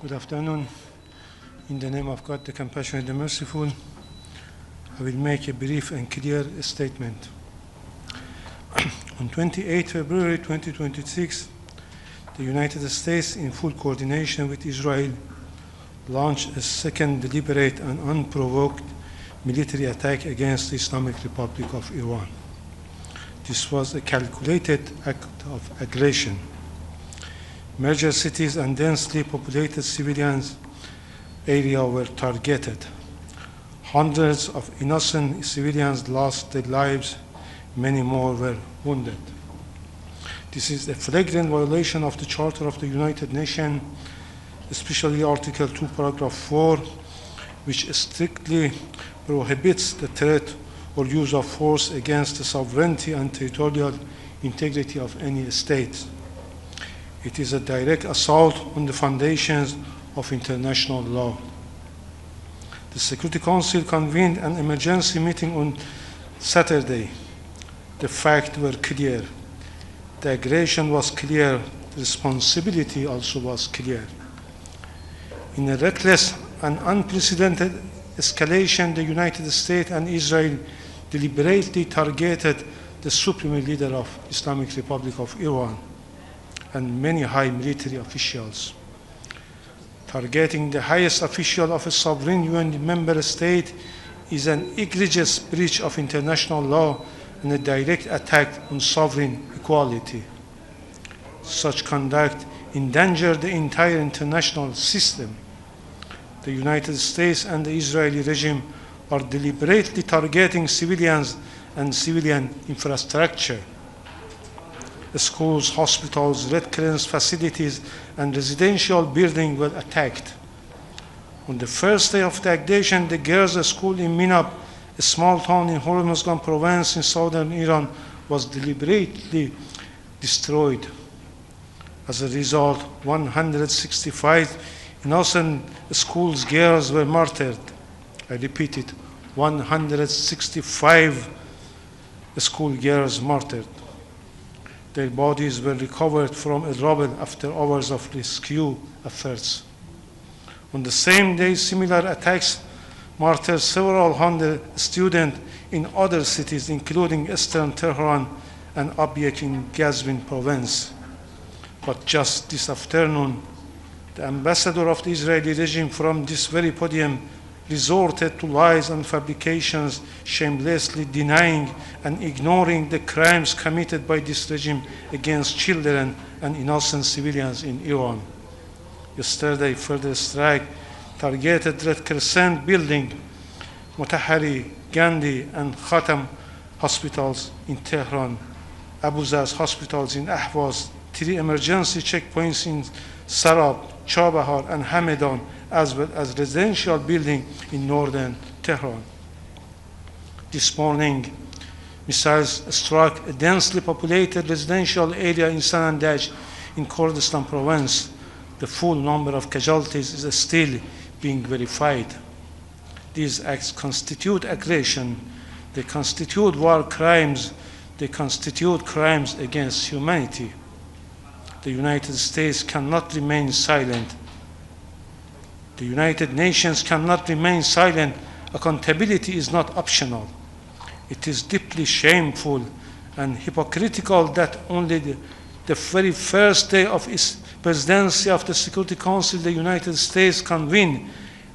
Good afternoon. In the name of God, the compassionate, the merciful, I will make a brief and clear statement. On 28 February 2026, the United States, in full coordination with Israel, launched a second deliberate and unprovoked military attack against the Islamic Republic of Iran. This was a calculated act of aggression. Major cities and densely populated civilian areas were targeted. Hundreds of innocent civilians lost their lives, many more were wounded. This is a flagrant violation of the Charter of the United Nations, especially Article 2, Paragraph 4, which strictly prohibits the threat or use of force against the sovereignty and territorial integrity of any state. It is a direct assault on the foundations of international law. The Security Council convened an emergency meeting on Saturday. The facts were clear. The aggression was clear. The responsibility also was clear. In a reckless and unprecedented escalation, the United States and Israel deliberately targeted the supreme leader of the Islamic Republic of Iran and many high military officials. Targeting the highest official of a sovereign UN member state is an egregious breach of international law and a direct attack on sovereign equality. Such conduct endangers the entire international system. The United States and the Israeli regime are deliberately targeting civilians and civilian infrastructure. Schools, hospitals, Red Cross facilities, and residential buildings were attacked. On the first day of the aggression, the girls' school in Minab, a small town in Hormozgan province in southern Iran, was deliberately destroyed. As a result, 165 innocent school girls were martyred. I repeat it, 165 school girls martyred. Their bodies were recovered from a rubble after hours of rescue efforts. On the same day, similar attacks martyred several hundred students in other cities, including eastern Tehran and Abyek in Gazvin province. But just this afternoon, the ambassador of the Israeli regime from this very podium resorted to lies and fabrications, shamelessly denying and ignoring the crimes committed by this regime against children and innocent civilians in Iran. Yesterday, further strike targeted Red Crescent building, Motahari, Gandhi, and Khatam hospitals in Tehran, Abu Zaz hospitals in Ahvaz, 3 emergency checkpoints in Sarab, Chabahar, and Hamadan, as well as residential building in northern Tehran. This morning, missiles struck a densely populated residential area in Sanandaj in Kurdistan province. The full number of casualties is still being verified. These acts constitute aggression. They constitute war crimes. They constitute crimes against humanity. The United States cannot remain silent. The United Nations cannot remain silent. Accountability is not optional. It is deeply shameful and hypocritical that only the very first day of its presidency of the Security Council, the United States convened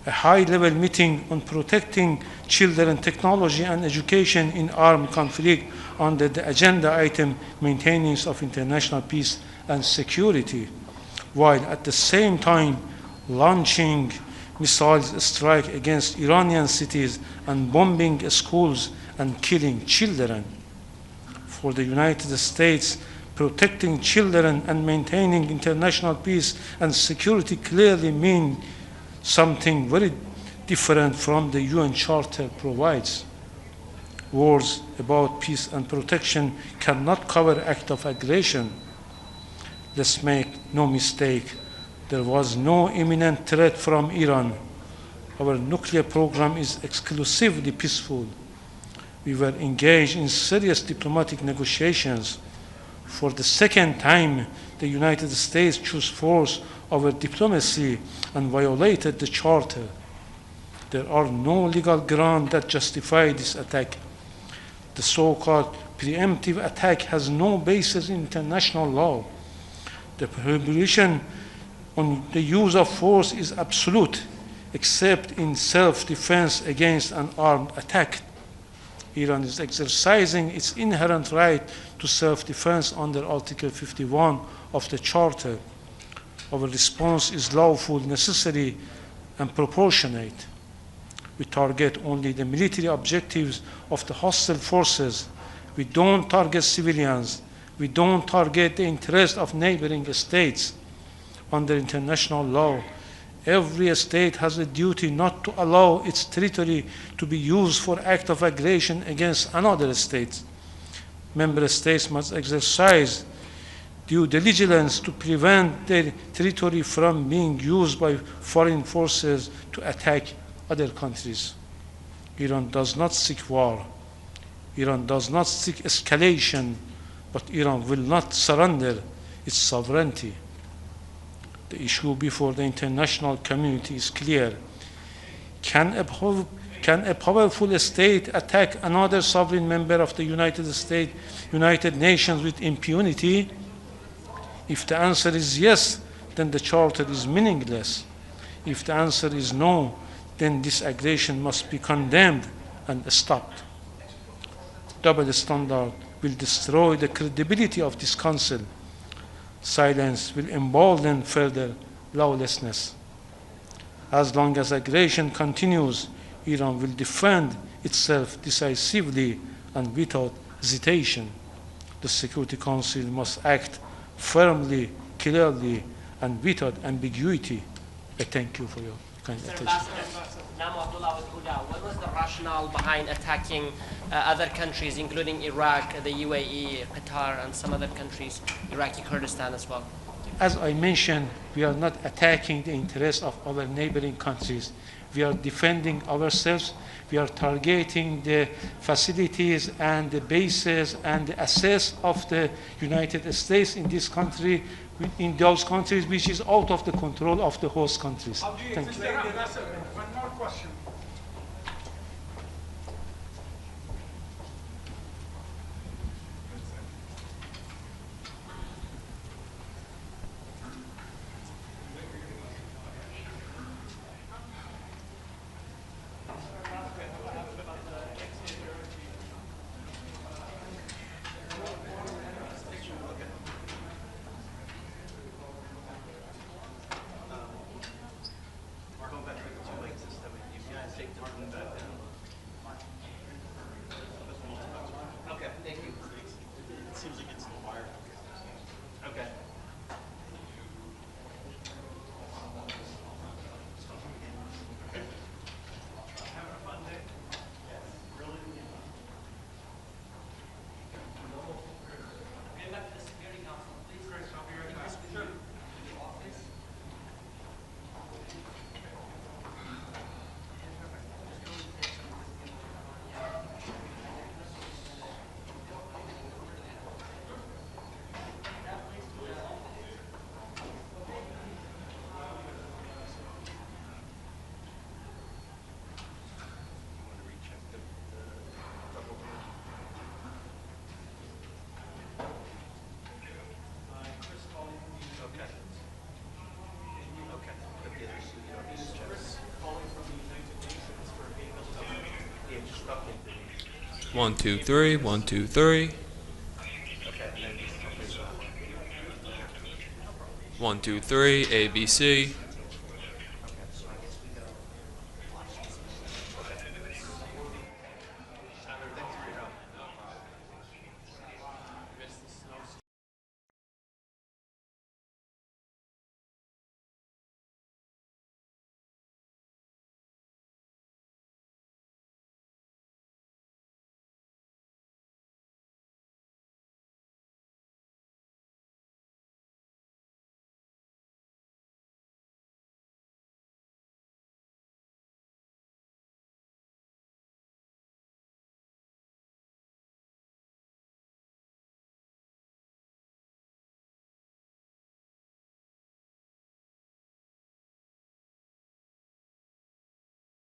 a high-level meeting on protecting children, technology, and education in armed conflict under the agenda item maintenance of international peace and security, while at the same time launching missile strikes against Iranian cities and bombing schools and killing children. For the United States, protecting children and maintaining international peace and security clearly mean something very different from the UN Charter provides. Words about peace and protection cannot cover acts of aggression. Let's make no mistake. There was no imminent threat from Iran. Our nuclear program is exclusively peaceful. We were engaged in serious diplomatic negotiations. For the second time, the United States chose force our diplomacy and violated the Charter. There are no legal grounds that justify this attack. The so-called preemptive attack has no basis in international law. The prohibition on the use of force is absolute, except in self-defense against an armed attack. Iran is exercising its inherent right to self-defense under Article 51 of the Charter. Our response is lawful, necessary, and proportionate. We target only the military objectives of the hostile forces. We don't target civilians. We don't target the interests of neighboring states. Under international law, every state has a duty not to allow its territory to be used for acts of aggression against another state. Member states must exercise due diligence to prevent their territory from being used by foreign forces to attack other countries. Iran does not seek war. Iran does not seek escalation, but Iran will not surrender its sovereignty. The issue before the international community is clear. Can a powerful state attack another sovereign member of the United Nations with impunity? If the answer is yes, then the Charter is meaningless. If the answer is no, then this aggression must be condemned and stopped. Double standard will destroy the credibility of this Council. Silence will embolden further lawlessness. As long as aggression continues, Iran will defend itself decisively and without hesitation. The Security Council must act firmly, clearly, and without ambiguity. I thank you for your kind attention. What was the rationale behind attacking other countries, including Iraq, the UAE, Qatar, and some other countries, Iraqi Kurdistan as well? As I mentioned, we are not attacking the interests of our neighboring countries. We are defending ourselves. We are targeting the facilities and the bases and the assets of the United States in this country, in those countries which is out of the control of the host countries. Thank you. One more question. One, two, three, 1, 2, 3. 1, 2, 3, ABC.